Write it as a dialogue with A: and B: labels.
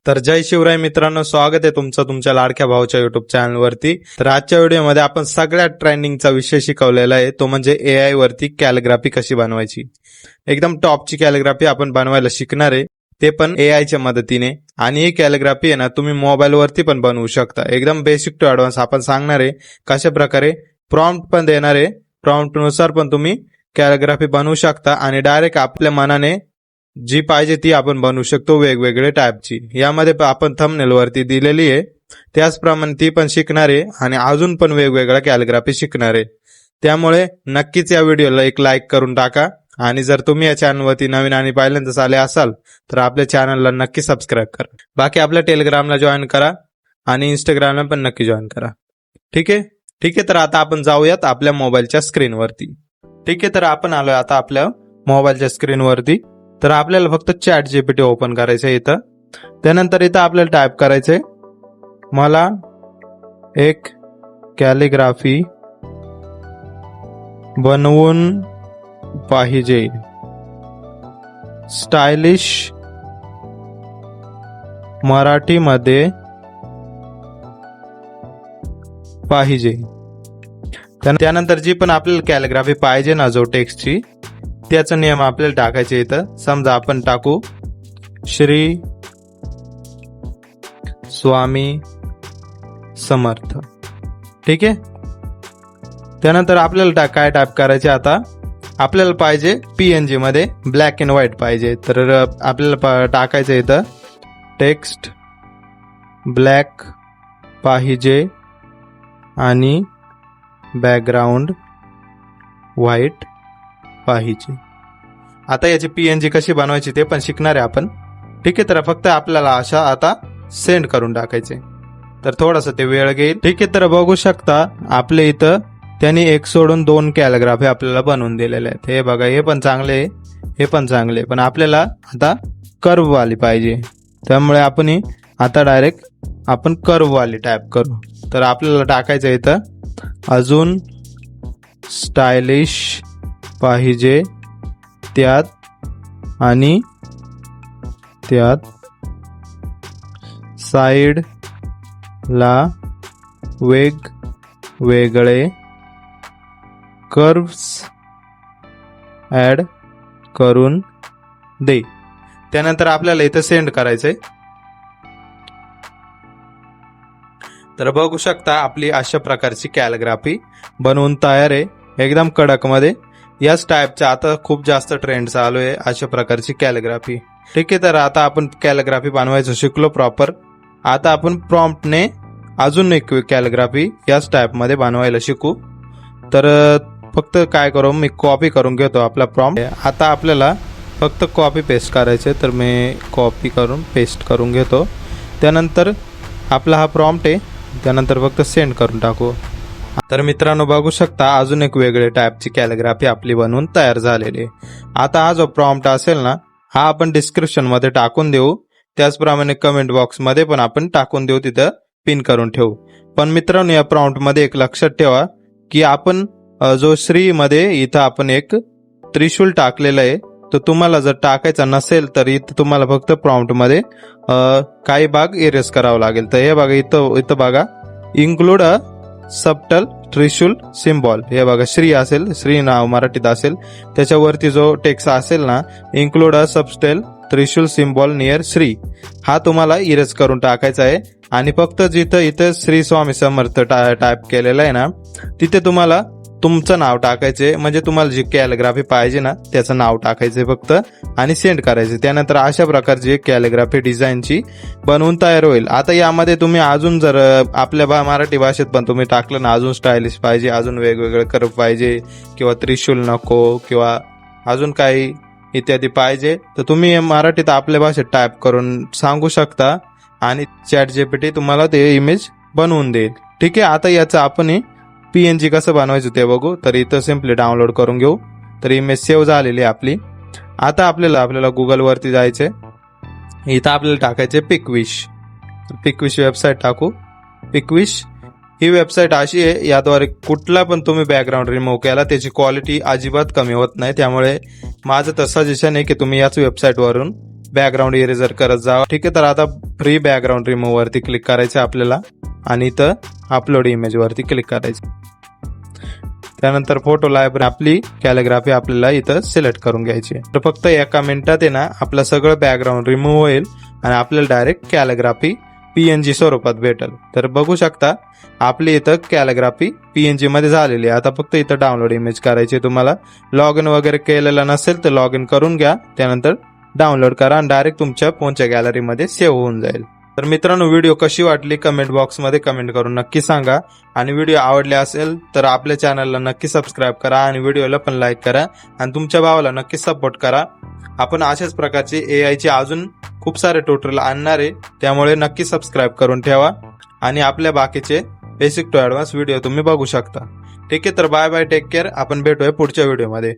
A: तर जय शिवराय मित्रांनो, स्वागत आहे तुमचं तुमच्या लाडक्या भाऊच्या युट्यूब चॅनलवरती। तर आजच्या व्हिडिओमध्ये आपण सगळ्यात ट्रेंडिंगचा विषय शिकवलेला आहे, तो म्हणजे एआय वरती कॅलिग्राफी कशी बनवायची। एकदम टॉपची कॅलिग्राफी आपण बनवायला शिकणार आहे, ते पण एआयच्या मदतीने। आणि ही कॅलिग्राफी आहे ना, तुम्ही मोबाईल वरती पण बनवू शकता। एकदम बेसिक टू ऍडव्हान्स आपण सांगणार आहे कशा प्रकारे, प्रॉम्प्ट पण देणार आहे, प्रॉम्प्ट नुसार पण तुम्ही कॅलिग्राफी बनवू शकता आणि डायरेक्ट आपल्या मनाने जी पाहिजे ती आपण बनवू शकतो वेगवेगळे टाईपची। यामध्ये आपण थंबनेल वरती दिलेली आहे, त्याचप्रमाणे ती पण शिकणार आहे आणि अजून पण वेगवेगळ्या कॅलिग्राफी शिकणार आहे। त्यामुळे नक्कीच या व्हिडिओला एक लाईक करून टाका आणि जर तुम्ही या चॅनलवरती नवीन आणि पहिल्यांदाच आले असाल तर आपल्या चॅनलला नक्की सबस्क्राईब करा। बाकी आपल्या टेलिग्रामला जॉईन करा आणि इंस्टाग्रामला पण नक्की जॉईन करा। ठीक आहे, तर आता आपण जाऊयात आपल्या मोबाईलच्या स्क्रीनवरती। ठीक आहे, तर आपण आलोय आता आपल्या मोबाईलच्या स्क्रीनवरती। तर आपल्याला फक्त चॅट जीपीटी ओपन करायचं आहे इथं। त्यानंतर इथं आपल्याला टाईप करायचंय, मला एक कॅलिग्राफी बनवून पाहिजे, स्टायलिश मराठीमध्ये पाहिजे। त्यानंतर जी पण आपल्याला कॅलिग्राफी पाहिजे ना, जो टेक्स्टची, त्याचा नियम आपल्याला टाकायचे इथं। समजा आपण टाकू श्री स्वामी समर्थ। ठीक आहे, त्यानंतर आपल्याला काय टाईप करायचे, आता आपल्याला पाहिजे पीएनजी मध्ये, ब्लॅक अँड व्हाईट पाहिजे। तर आपल्याला टाकायचं इथं टेक्स्ट ब्लॅक पाहिजे आणि बॅकग्राऊंड व्हाईट पाहिजे। आता याची पीएनजी कशी बनवायची ते पण शिकणार आहे आपण। ठीक आहे, तर फक्त आपल्याला अशा आता सेंड करून टाकायचे, तर थोडासा ते वेळ घेईल। ठीक आहे, तर बघू शकता आपले इथं त्यांनी एक सोडून दोन कॅलिग्राफी आपल्याला बनवून दिलेल्या आहेत। हे बघा, हे पण चांगले, हे पण चांगले, पण आपल्याला आता कर्व वाली पाहिजे। त्यामुळे आपण आता डायरेक्ट आपण कर्व वाली टाईप करू। तर आपल्याला टाकायचं इथं अजून स्टायलिश पाहिजे त्यात, आणि त्यात साइड ला वेगवेगळे कर्व्स ऍड करून दे। त्यानंतर आपल्याला इथं सेंड करायचंय। तर बघू शकता आपली अशा प्रकारची कॅलिग्राफी बनवून तयार आहे, एकदम कडक मध्ये। याच टाईपचा आता खूप जास्त ट्रेंड चालू आहे, अशा प्रकारची कॅलिग्राफी। ठीक आहे, तर आता आपण कॅलिग्राफी बनवायचं शिकलो प्रॉपर। आता आपण प्रॉम्प्टने अजून एक कॅलिग्राफी याच टाईप मध्ये बनवायला शिकू। तर फक्त काय करू, मी कॉपी करून घेतो आपला प्रॉम्प्ट। आता आपल्याला फक्त कॉपी पेस्ट करायचे, तर मी कॉपी करून पेस्ट करून घेतो। त्यानंतर आपला हा प्रॉम्प्ट आहे, त्यानंतर फक्त सेंड करून टाकू। तर मित्रांनो बघू शकता अजून एक वेगळे टाईपची कॅलिग्राफी आपली बनवून तयार झालेली आहे। आता हा जो प्रॉम्प्ट असेल ना, हा आपण डिस्क्रिप्शन मध्ये टाकून देऊ, त्याचप्रमाणे कमेंट बॉक्स मध्ये पण आपण टाकून देऊ, तिथं पिन करून ठेवू। पण मित्रांनो या प्रॉम्प्ट मध्ये एक लक्षात ठेवा की आपण जो श्री मध्ये इथं आपण एक त्रिशूल टाकलेला आहे, तर तुम्हाला जर टाकायचा नसेल तर इथं तुम्हाला फक्त प्रॉम्प्ट मध्ये काही भाग इरेज करावा लागेल। तर हे बघा, इथं बघा, इन्क्लूड अ सबटल त्रिशूल सिम्बॉल। हे बघा, श्री असेल, श्री नाव मराठीत असेल, त्याच्यावरती जो टेक्स्ट असेल ना, इन्क्लूड अ सबस्टेल त्रिशूल सिम्बॉल नियर श्री, हा तुम्हाला इरेज करून टाकायचा आहे। आणि फक्त जिथं इथं श्री स्वामी समर्थ टाईप केलेलं आहे ना, तिथे तुम्हाला तुमचं नाव टाकायचे, म्हणजे तुम्हाला जी कॅलिग्राफी पाहिजे ना त्याचं नाव टाकायचे फक्त, आणि सेंड करायचे। त्यानंतर अशा प्रकारची एक कॅलिग्राफी डिझाईनची बनवून तयार होईल। आता यामध्ये तुम्ही अजून जर आपल्या मराठी भाषेत पण तुम्ही टाकलं ना, अजून स्टायलिश पाहिजे, अजून वेगवेगळे कर्व पाहिजे, किंवा त्रिशूल नको, किंवा अजून काही इत्यादी पाहिजे, तर तुम्ही मराठीत आपल्या भाषेत टाईप करून सांगू शकता आणि चॅट जीपीटी तुम्हाला ते इमेज बनवून देईल। ठीक आहे, आता याचं आपण पीएनजी कसं बनवायचं ते बघू। तर इथं सिम्पली डाउनलोड करून घेऊ। तर इमेज सेव्ह झालेली आपली। आता आपल्याला गुगल वरती जायचंय, इथं आपल्याला टाकायचे पिकविश वेबसाईट टाकू। पिकविश ही वेबसाईट अशी आहे, याद्वारे कुठला पण तुम्ही बॅकग्राऊंड रिमूव्ह केला त्याची क्वालिटी अजिबात कमी होत नाही। त्यामुळे माझं तर सजेशन आहे की तुम्ही याच वेबसाईट वरून बॅकग्राऊंड इरेजर करत जावा. ठीक आहे, तर आता फ्री बॅकग्राऊंड रिमूव्ह वरती क्लिक करायचं आपल्याला आणि इथं अपलोड इमेज वरती क्लिक करायचं. त्यानंतर फोटो लायब्ररी आपली कॅलिग्राफी आपल्याला इथं सिलेक्ट करून घ्यायची. तर फक्त एका मिनिटात आहे ना आपलं सगळं बॅकग्राऊंड रिमूव्ह होईल आणि आपल्याला डायरेक्ट कॅलिग्राफी PNG स्वरूपात भेटेल. तर बघू शकता आपली इथं कॅलिग्राफी PNG मध्ये झालेली आहे. आता फक्त इथं डाउनलोड इमेज करायची. तुम्हाला लॉग इन वगैरे केलेलं नसेल तर लॉग इन करून घ्या, त्यानंतर डाउनलोड करा आणि डायरेक्ट तुमच्या फोनच्या गॅलरीमध्ये सेव्ह होऊन जाईल. तर मित्रांनो, व्हिडिओ कशी वाटली कमेंट बॉक्समध्ये कमेंट करून नक्की सांगा आणि व्हिडिओ आवडले असेल तर आपल्या चॅनलला नक्की सबस्क्राईब करा आणि व्हिडिओला पण लाईक करा आणि तुमच्या भावाला नक्की सपोर्ट करा. आपण अशाच प्रकारचे AI चे अजून खूप सारे ट्युटोरियल आणणार आहे, त्यामुळे नक्की सबस्क्राईब करून ठेवा आणि आपल्या बाकीचे बेसिक टू ऍडव्हान्स व्हिडिओ तुम्ही बघू शकता. ठीक आहे, तर बाय बाय, टेक केअर. आपण भेटूया पुढच्या व्हिडिओमध्ये.